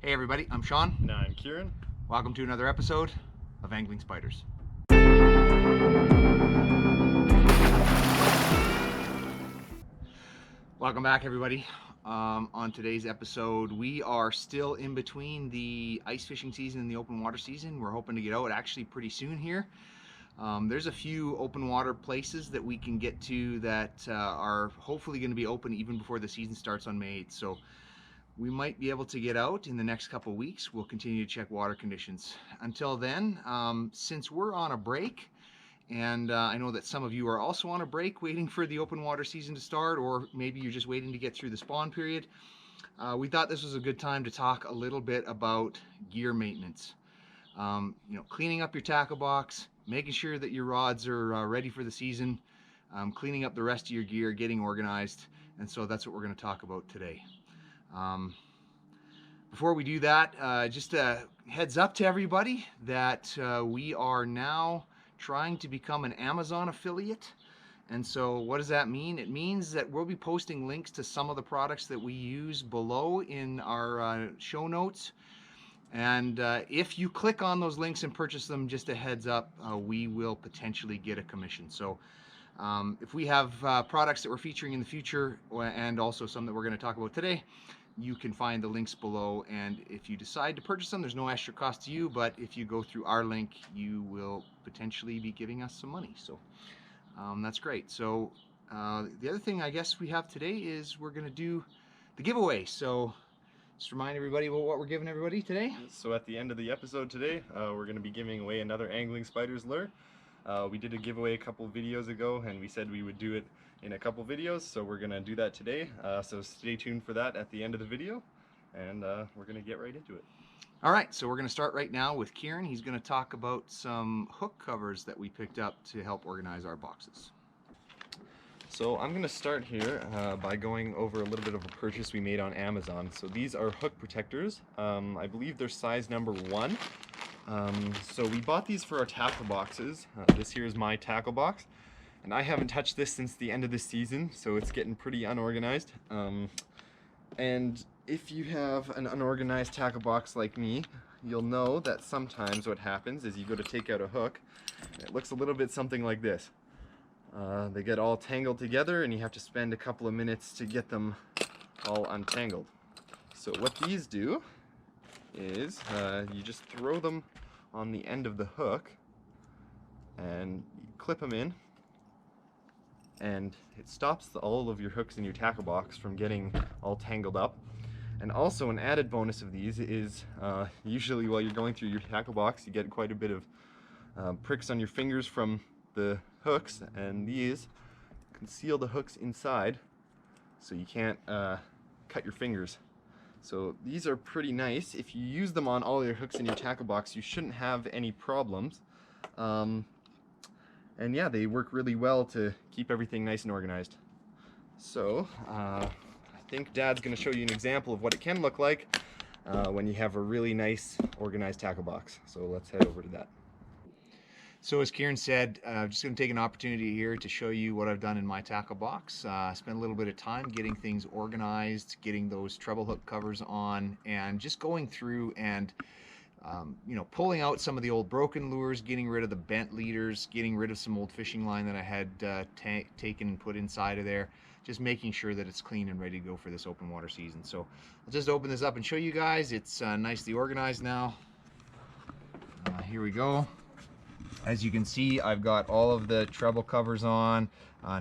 Hey everybody, I'm Sean. And I'm Kieran. Welcome to another episode of Angling Spiders. Welcome back everybody. On today's episode, we are still in between the ice fishing season and the open water season. We're hoping to get out actually pretty soon here. There's a few open water places that we can get to that are hopefully going to be open even before the season starts on May 8th. So we might be able to get out in the next couple of weeks. We'll continue to check water conditions. Until then, since we're on a break, and I know that some of you are also on a break waiting for the open water season to start, or maybe you're just waiting to get through the spawn period, we thought this was a good time to talk a little bit about gear maintenance. Cleaning up your tackle box, making sure that your rods are ready for the season, cleaning up the rest of your gear, getting organized, and so that's what we're going to talk about today. Before we do that, just a heads up to everybody that we are now trying to become an Amazon affiliate. And so what does that mean? It means that we'll be posting links to some of the products that we use below in our show notes. And if you click on those links and purchase them, just a heads up, we will potentially get a commission. So if we have products that we're featuring in the future, and also some that we're going to talk about today, you can find the links below, and if you decide to purchase them, there's no extra cost to you, but if you go through our link, you will potentially be giving us some money. So that's great. So the other thing I guess we have today is we're going to do the giveaway. So just remind everybody about what we're giving everybody today. So at the end of the episode today, we're going to be giving away another Angling Spiders lure. We did a giveaway a couple videos ago, and we said we would do it in a couple videos, so we're going to do that today. So stay tuned for that at the end of the video, and we're going to get right into it. All right, so we're going to start right now with Kieran. He's going to talk about some hook covers that we picked up to help organize our boxes. So I'm going to start here by going over a little bit of a purchase we made on Amazon. So these are hook protectors. I believe they're size number 1. So we bought these for our tackle boxes. This here is my tackle box, and I haven't touched this since the end of the season, so it's getting pretty unorganized. And if you have an unorganized tackle box like me, you'll know that sometimes what happens is you go to take out a hook, and it looks a little bit something like this. They get all tangled together, and you have to spend a couple of minutes to get them all untangled. So what these do is you just throw them on the end of the hook and you clip them in, and it stops all of your hooks in your tackle box from getting all tangled up. And also an added bonus of these is usually while you're going through your tackle box you get quite a bit of pricks on your fingers from the hooks, and these conceal the hooks inside so you can't cut your fingers. So these are pretty nice. If you use them on all your hooks in your tackle box, you shouldn't have any problems. And yeah, they work really well to keep everything nice and organized. So I think Dad's going to show you an example of what it can look like when you have a really nice organized tackle box. So let's head over to that. So as Kieran said, I'm just going to take an opportunity here to show you what I've done in my tackle box. Spent a little bit of time getting things organized, getting those treble hook covers on, and just going through and pulling out some of the old broken lures, getting rid of the bent leaders, getting rid of some old fishing line that I had taken and put inside of there, just making sure that it's clean and ready to go for this open water season. So I'll just open this up and show you guys. It's nicely organized now. Here we go. As you can see, I've got all of the treble covers on.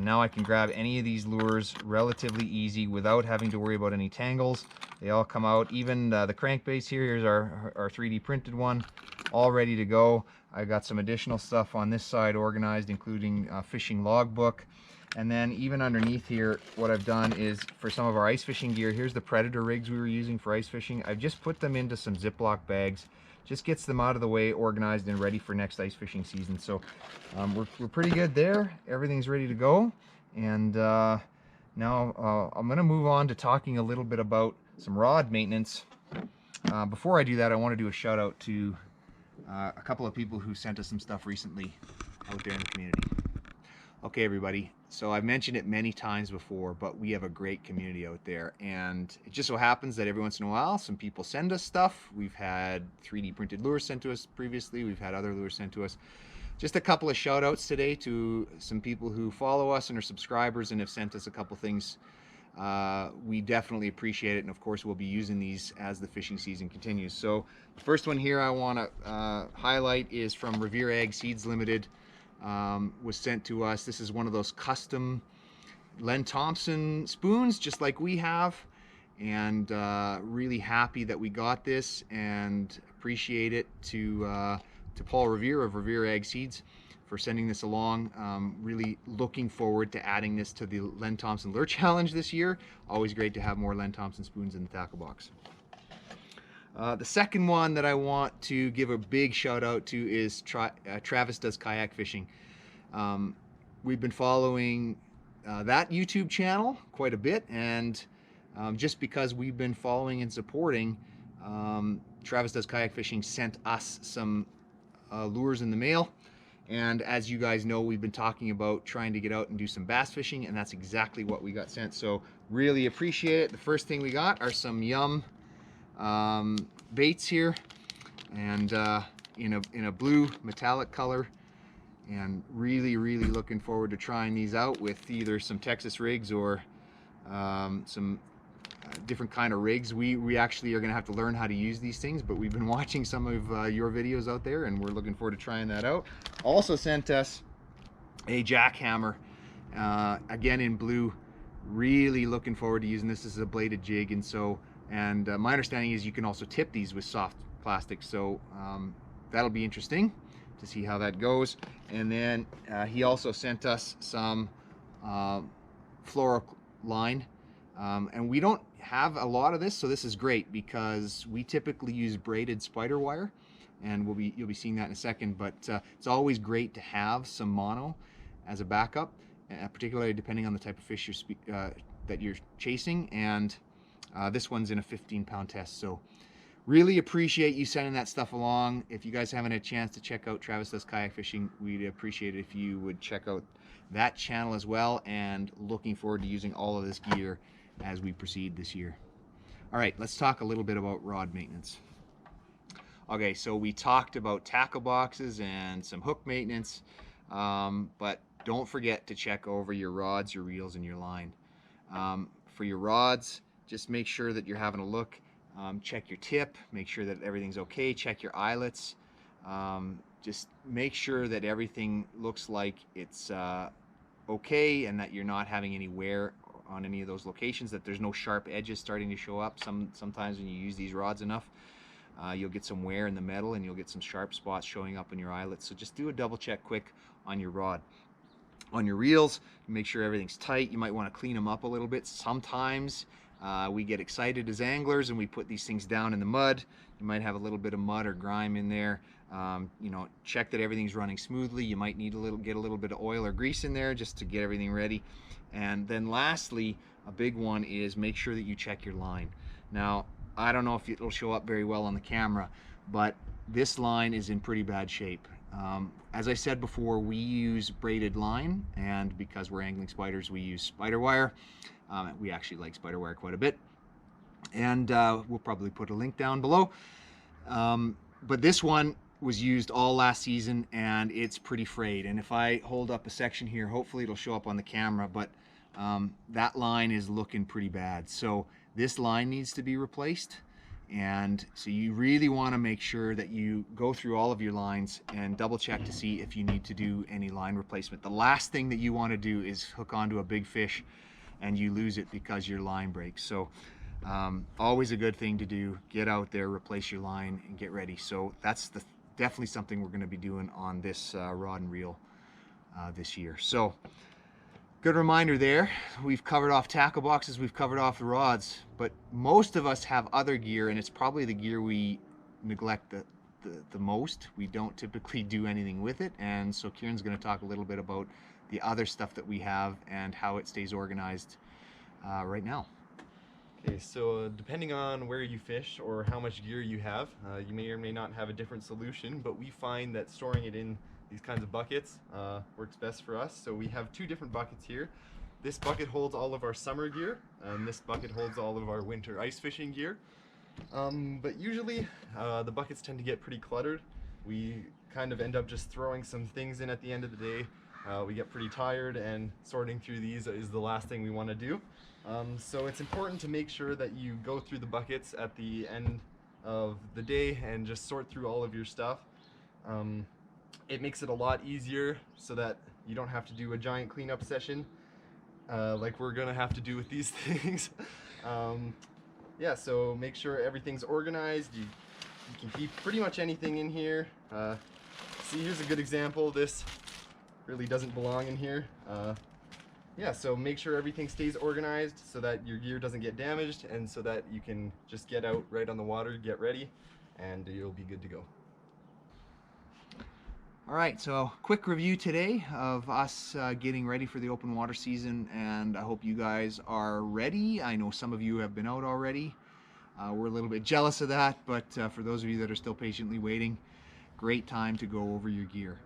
Now I can grab any of these lures relatively easy without having to worry about any tangles. They all come out. Even the crankbase here, here's our 3D printed one, all ready to go. I got some additional stuff on this side organized, including fishing logbook. And then even underneath here, what I've done is for some of our ice fishing gear, here's the Predator rigs we were using for ice fishing. I've just put them into some Ziploc bags. Just gets them out of the way, organized and ready for next ice fishing season. So we're pretty good there. Everything's ready to go. And now I'm going to move on to talking a little bit about some rod maintenance. Before I do that, I want to do a shout out to a couple of people who sent us some stuff recently out there in the community. Okay, everybody. So I've mentioned it many times before, but we have a great community out there. And it just so happens that every once in a while, some people send us stuff. We've had 3D printed lures sent to us previously. We've had other lures sent to us. Just a couple of shout outs today to some people who follow us and are subscribers and have sent us a couple things. We definitely appreciate it. And of course, we'll be using these as the fishing season continues. So the first one here I want to highlight is from Revere Ag Seeds Limited. Was sent to us. This is one of those custom Len Thompson spoons, just like we have, and really happy that we got this, and appreciate it to Paul Revere of Revere Ag Seeds for sending this along. Really looking forward to adding this to the Len Thompson Lure Challenge this year. Always great to have more Len Thompson spoons in the tackle box. The second one that I want to give a big shout out to is Travis Does Kayak Fishing. We've been following that YouTube channel quite a bit, and just because we've been following and supporting, Travis Does Kayak Fishing sent us some lures in the mail. And as you guys know, we've been talking about trying to get out and do some bass fishing, and that's exactly what we got sent. So really appreciate it. The first thing we got are some Yum baits here, and in a blue metallic color, and really looking forward to trying these out with either some Texas rigs or some different kind of rigs. We actually are going to have to learn how to use these things, but we've been watching some of your videos out there, and we're looking forward to trying that out. Also sent us a jackhammer, again in blue. Really looking forward to using this. This is a bladed jig, and my understanding is you can also tip these with soft plastic, so that'll be interesting to see how that goes. And then he also sent us some floral line, and we don't have a lot of this, so this is great because we typically use braided spider wire, and you'll be seeing that in a second. But it's always great to have some mono as a backup, particularly depending on the type of fish that you're chasing. And this one's in a 15-pound test, so really appreciate you sending that stuff along. If you guys haven't had a chance to check out Travis Does Kayak Fishing, we'd appreciate it if you would check out that channel as well, and looking forward to using all of this gear as we proceed this year. All right, let's talk a little bit about rod maintenance. Okay, so we talked about tackle boxes and some hook maintenance, but don't forget to check over your rods, your reels, and your line. For your rods, just make sure that you're having a look. Check your tip, make sure that everything's okay. Check your eyelets. Just make sure that everything looks like it's okay, and that you're not having any wear on any of those locations, that there's no sharp edges starting to show up. Sometimes when you use these rods enough, you'll get some wear in the metal, and you'll get some sharp spots showing up in your eyelets. So just do a double check quick on your rod. On your reels, make sure everything's tight. You might want to clean them up a little bit. Sometimes we get excited as anglers and we put these things down in the mud. You might have a little bit of mud or grime in there. Check that everything's running smoothly. You might need get a little bit of oil or grease in there just to get everything ready. And then lastly, a big one is make sure that you check your line. Now, I don't know if it'll show up very well on the camera, but this line is in pretty bad shape. As I said before, we use braided line, and because we're angling spiders, we use spider wire. We actually like spider wire quite a bit, and we'll probably put a link down below. But this one was used all last season, and it's pretty frayed. And if I hold up a section here, hopefully it'll show up on the camera, but that line is looking pretty bad. So this line needs to be replaced. And so you really want to make sure that you go through all of your lines and double check to see if you need to do any line replacement. The last thing that you want to do is hook onto a big fish and you lose it because your line breaks. So always a good thing to do. Get out there, replace your line, and get ready. So that's definitely something we're going to be doing on this rod and reel this year. So good reminder there. We've covered off tackle boxes, we've covered off the rods, but most of us have other gear, and it's probably the gear we neglect the most. We don't typically do anything with it, and so Kieran's going to talk a little bit about the other stuff that we have and how it stays organized right now. Okay, so depending on where you fish or how much gear you have, you may or may not have a different solution, but we find that storing it in these kinds of buckets works best for us. So we have two different buckets here. This bucket holds all of our summer gear, and this bucket holds all of our winter ice fishing gear. But usually the buckets tend to get pretty cluttered. We kind of end up just throwing some things in at the end of the day. We get pretty tired, and sorting through these is the last thing we want to do. So it's important to make sure that you go through the buckets at the end of the day and just sort through all of your stuff. It makes it a lot easier so that you don't have to do a giant cleanup session like we're gonna have to do with these things. Yeah, so make sure everything's organized. You can keep pretty much anything in here. See, here's a good example. This really doesn't belong in here. Yeah, so make sure everything stays organized so that your gear doesn't get damaged, and so that you can just get out right on the water, get ready, and you'll be good to go. All right, so quick review today of us getting ready for the open water season, and I hope you guys are ready. I know some of you have been out already. We're a little bit jealous of that, but for those of you that are still patiently waiting, great time to go over your gear.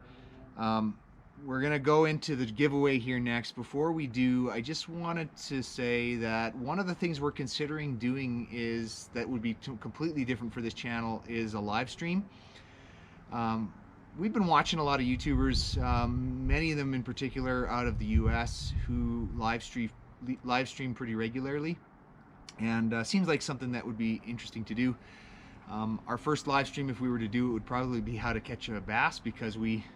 We're gonna go into the giveaway here next. Before we do, I just wanted to say that one of the things we're considering doing is that would be completely different for this channel is a live stream. We've been watching a lot of YouTubers, many of them in particular out of the US, who live stream pretty regularly, and seems like something that would be interesting to do. Our first live stream, if we were to do it, would probably be how to catch a bass, because we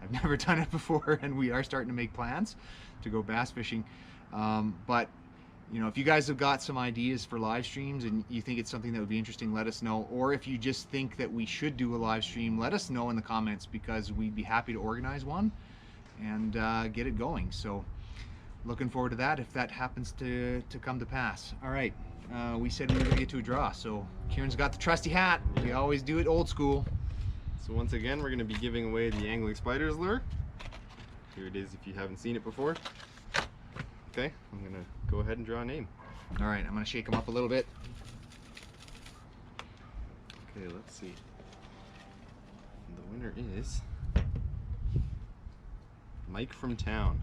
have never done it before, and we are starting to make plans to go bass fishing. But you know, if you guys have got some ideas for live streams and you think it's something that would be interesting, let us know. Or if you just think that we should do a live stream, let us know in the comments, because we'd be happy to organize one and get it going. So looking forward to that if that happens to come to pass. All right, we said we were gonna get to a draw, so Kieran's got the trusty hat. We always do it old school. So once again, we're going to be giving away the Angling Spiders lure. Here it is if you haven't seen it before. Okay, I'm going to go ahead and draw a name. All right, I'm going to shake them up a little bit. Okay, let's see. The winner is Mike from town.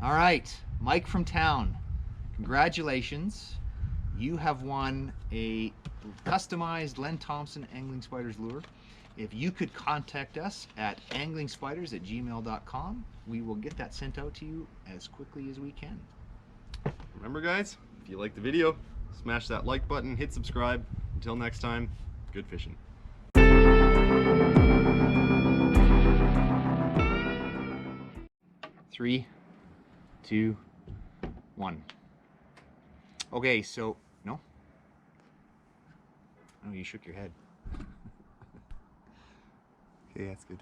All right, Mike from town, congratulations. You have won a customized Len Thompson Angling Spiders lure. If you could contact us at anglingspiders@gmail.com, we will get that sent out to you as quickly as we can. Remember guys, if you liked the video, smash that like button, hit subscribe. Until next time, good fishing. 3, 2, 1. Okay, so, no? Oh, you shook your head. Okay, that's good.